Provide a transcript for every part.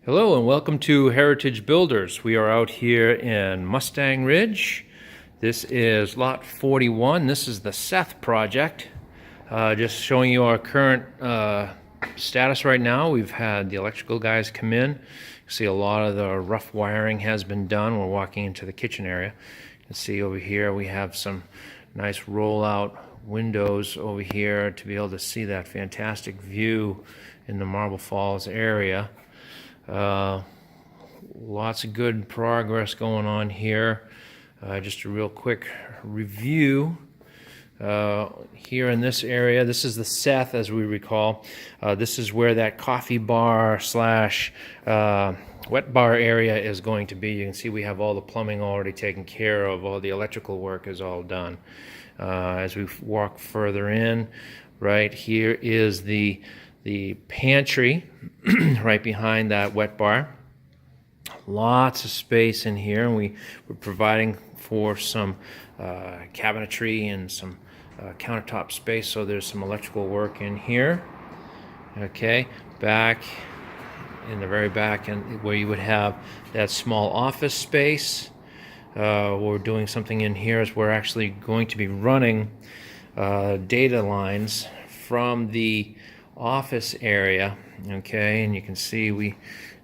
Hello and welcome to Heritage Builders. We are out here in Mustang Ridge. This is lot 41. This is the Seth project. Just showing you our current status right now. We've had the electrical guys come in. You see a lot of the rough wiring has been done. We're walking into the kitchen area. You can see over here we have some nice rollout windows over here to be able to see that fantastic view in the Marble Falls area. Lots of good progress going on here. Just a real quick review. Here in this area, this is the Seth, as we recall. This is where that coffee bar slash wet bar area is going to be. You can see we have all the plumbing already taken care of. All the electrical work is all done. As we walk further in, right here is the pantry right behind that wet bar. Lots of space in here, and we're providing for some cabinetry and some countertop space, so there's some electrical work in here. Okay, back in the very back and where you would have that small office space. We're doing something in here as we're actually going to be running data lines from the office area. Okay, and you can see we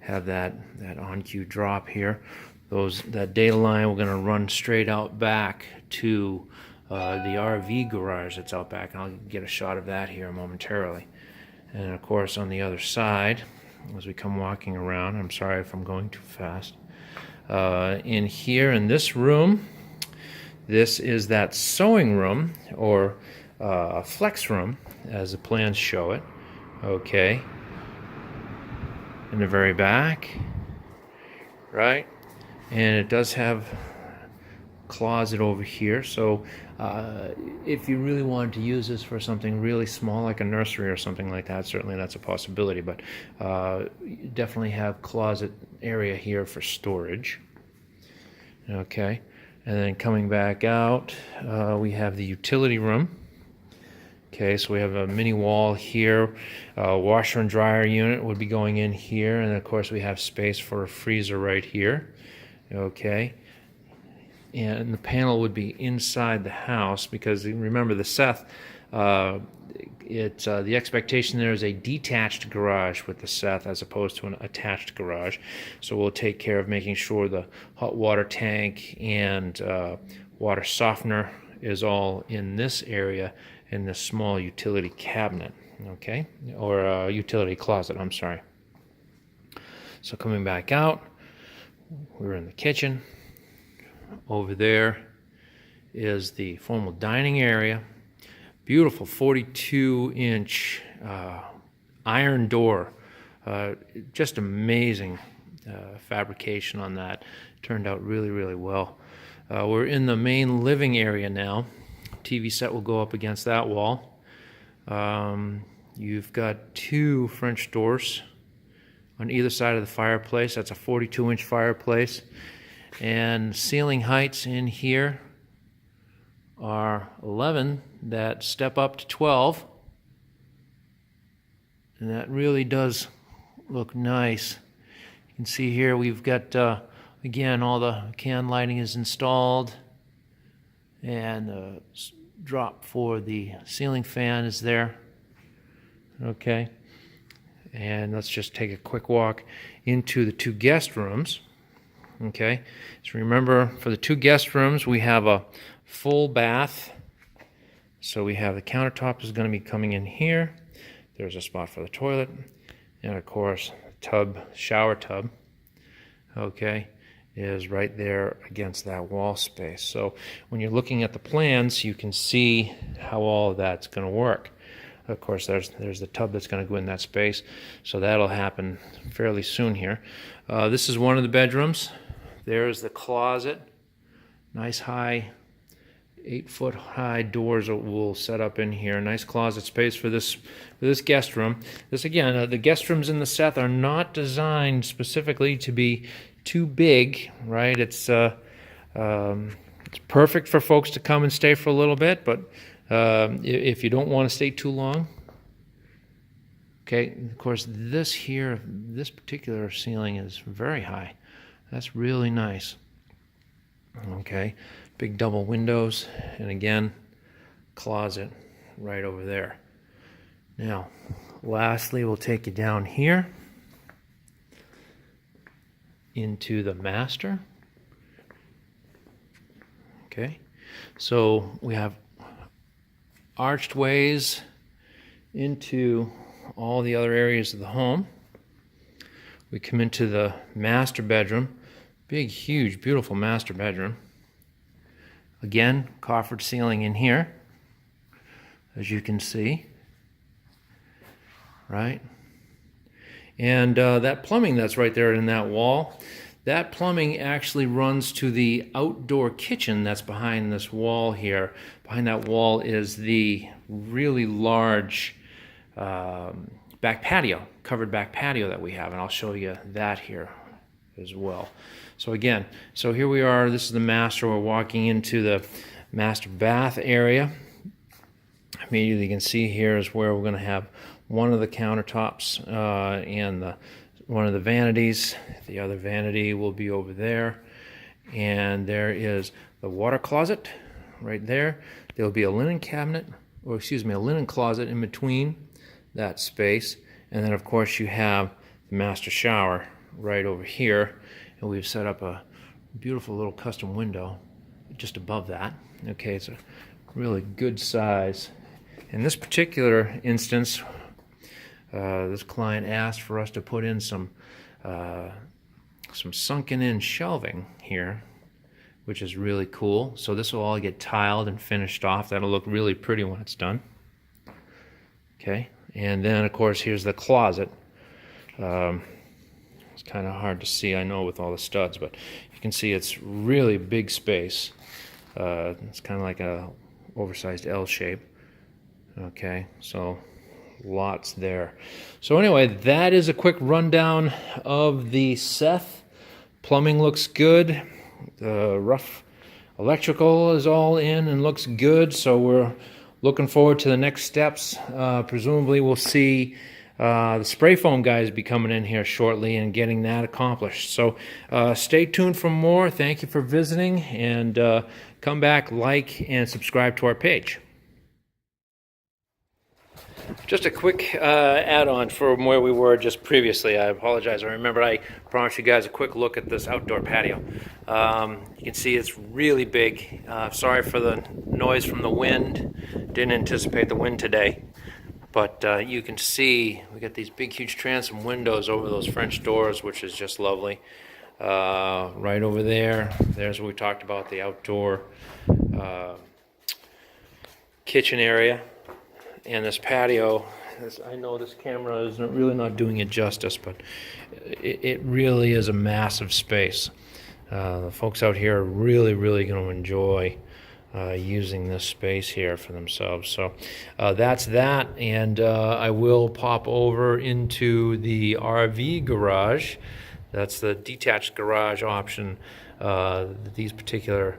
have that on-cue drop here. That data line we're going to run straight out back to the RV garage that's out back, and I'll get a shot of that here momentarily. And of course on the other side, as we come walking around, I'm sorry if I'm going too fast, in here in this room, this is that sewing room, or flex room as the plans show it. Okay, in the very back, right, and it does have a closet over here, so if you really wanted to use this for something really small like a nursery or something like that, certainly that's a possibility, but you definitely have closet area here for storage. Okay, and then coming back out, we have the utility room. Okay, so we have a mini wall here. Washer and dryer unit would be going in here, and of course we have space for a freezer right here. Okay, and the panel would be inside the house, because remember the Seth, the expectation there is a detached garage with the Seth as opposed to an attached garage. So we'll take care of making sure the hot water tank and water softener is all in this area, in this small utility cabinet, okay, or utility closet, I'm sorry. So coming back out, we're in the kitchen. Over there is the formal dining area. Beautiful 42-inch iron door. Just amazing fabrication on that. Turned out really, really well. We're in the main living area now. TV set will go up against that wall. You've got two French doors on either side of the fireplace. That's a 42-inch fireplace. And ceiling heights in here are 11 that step up to 12. And that really does look nice. You can see here we've got, again, all the can lighting is installed. And the drop for the ceiling fan is there. Okay, and let's just take a quick walk into the two guest rooms. Okay, so remember, for the two guest rooms we have a full bath. So we have the countertop is going to be coming in here. There's a spot for the toilet, and of course tub, shower tub, okay, is right there against that wall space. So when you're looking at the plans, you can see how all of that's going to work. Of course, there's the tub that's going to go in that space, so that'll happen fairly soon here. This is one of the bedrooms. There's the closet. Nice high, 8-foot high doors will set up in here. Nice closet space for this guest room. This again, the guest rooms in the Seth are not designed specifically to be too big, right? It's perfect for folks to come and stay for a little bit, but if you don't want to stay too long, Okay, of course, this particular ceiling is very high. That's really nice. Okay, big double windows, and again, closet right over there. Now, lastly, we'll take you down here into the master. Okay, so we have archways into all the other areas of the home. We come into the master bedroom. Big, huge, beautiful master bedroom. Again, coffered ceiling in here, as you can see. Right? And that plumbing that's right there in that wall, that plumbing actually runs to the outdoor kitchen that's behind this wall here. Behind that wall is the really large back patio, covered back patio that we have, and I'll show you that here as well. So again, so here we are, this is the master. We're walking into the master bath area. Immediately you can see here is where we're going to have one of the countertops and one of the vanities. The other vanity will be over there. And there is the water closet right there. There'll be a linen cabinet, or excuse me, a linen closet in between that space. And then of course you have the master shower right over here. And we've set up a beautiful little custom window just above that. Okay, it's a really good size. In this particular instance, this client asked for us to put in some sunken-in shelving here, which is really cool. So this will all get tiled and finished off. That'll look really pretty when it's done. Okay, and then of course here's the closet. It's kind of hard to see, I know, with all the studs, but you can see it's really big space. It's kind of like a oversized L shape. Okay, so lots there. So anyway, that is a quick rundown of the Seth. Plumbing looks good. The rough electrical is all in and looks good. So we're looking forward to the next steps. Presumably we'll see the spray foam guys be coming in here shortly and getting that accomplished. So stay tuned for more. Thank you for visiting, and come back, like, and subscribe to our page. Just a quick add-on from where we were just previously. I apologize. I remember I promised you guys a quick look at this outdoor patio. You can see it's really big. Sorry for the noise from the wind. Didn't anticipate the wind today. But you can see we got these big, huge transom windows over those French doors, which is just lovely. Right over there, there's what we talked about, the outdoor kitchen area. And this patio, I know this camera is really not doing it justice, but it really is a massive space. The folks out here are really, really going to enjoy using this space here for themselves. So that's that, and I will pop over into the RV garage. That's the detached garage option that these particular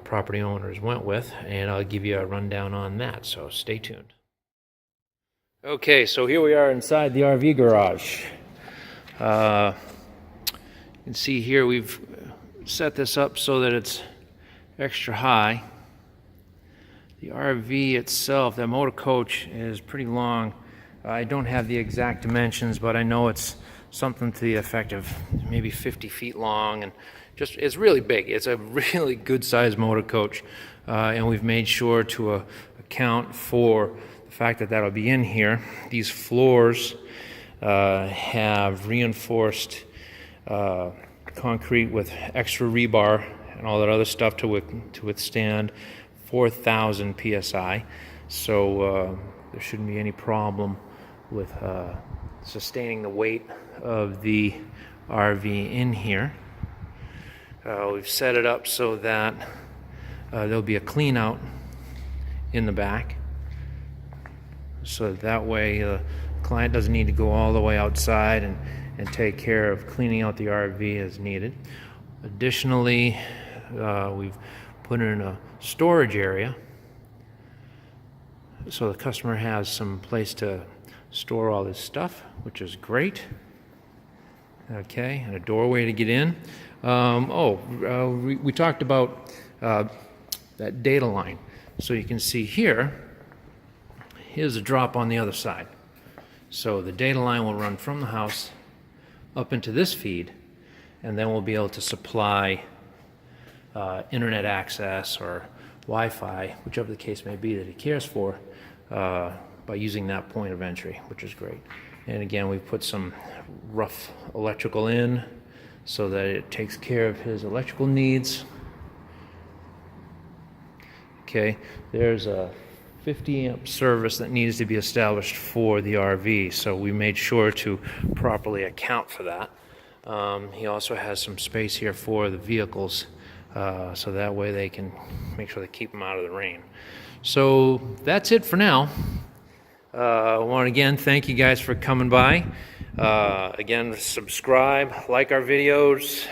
property owners went with, and I'll give you a rundown on that, so stay tuned. Okay, so here we are inside the RV garage. You can see here we've set this up so that it's extra high. The RV itself, that motor coach, is pretty long. I don't have the exact dimensions, but I know it's something to the effect of maybe 50 feet long, and just it's really big. It's a really good sized motor coach, and we've made sure to account for the fact that that'll be in here. These floors have reinforced concrete with extra rebar and all that other stuff to withstand 4,000 psi, so there shouldn't be any problem with sustaining the weight of the RV in here. We've set it up so that there'll be a clean out in the back, so that way the client doesn't need to go all the way outside and take care of cleaning out the RV as needed. Additionally, we've put in a storage area so the customer has some place to store all this stuff, which is great. Okay, and a doorway to get in. We talked about that data line. So you can see here, here's a drop on the other side. So the data line will run from the house up into this feed, and then we'll be able to supply internet access or Wi-Fi, whichever the case may be that he cares for, by using that point of entry, which is great. And again, we've put some rough electrical in so that it takes care of his electrical needs. Okay, there's a 50 amp service that needs to be established for the RV, so we made sure to properly account for that. He also has some space here for the vehicles, so that way they can make sure they keep them out of the rain. So that's it for now. I want to again thank you guys for coming by. Again, subscribe, like our videos,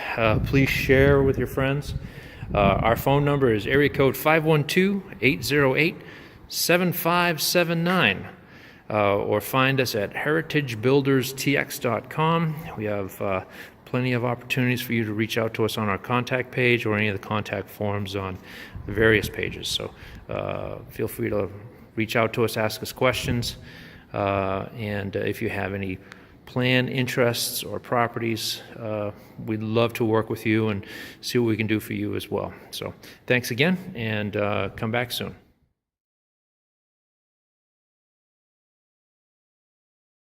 please share with your friends. Our phone number is area code 512-808-7579, or find us at heritagebuilderstx.com. We have plenty of opportunities for you to reach out to us on our contact page or any of the contact forms on the various pages. So feel free to reach out to us, ask us questions, and if you have any plan interests or properties, we'd love to work with you and see what we can do for you as well. So thanks again, and come back soon.